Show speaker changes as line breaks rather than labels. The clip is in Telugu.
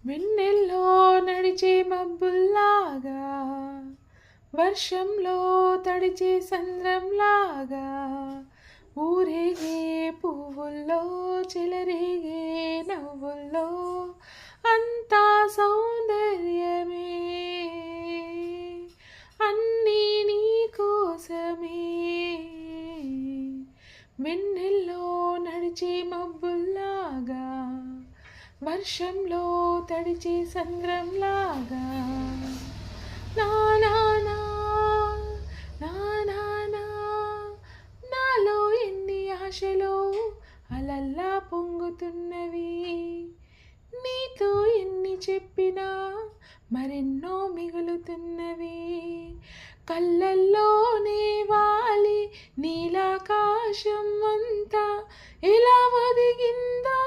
వెన్నెల్లో నడిచే మబ్బుల్లాగా, వర్షంలో తడిచే సంద్రంలాగా, ఊరేగే పువ్వుల్లో చెలరేగే నవ్వుల్లో అంతా సౌందర్యమే, అన్నీ నీ కోసమే. వెన్నెల్లో నడిచే మబ్బుల్లాగా, వర్షంలో తడిచే సంద్రంలాగా, నా నా నా నా నా నా నాలో ఎన్ని ఆశలో అలల్లా పొంగుతున్నవి, నీతో ఎన్ని చెప్పినా మరెన్నో మిగులుతున్నవి. కళ్ళల్లోనే వాలి నీలాకాశం అంతా ఎలా ఒదిగిందో,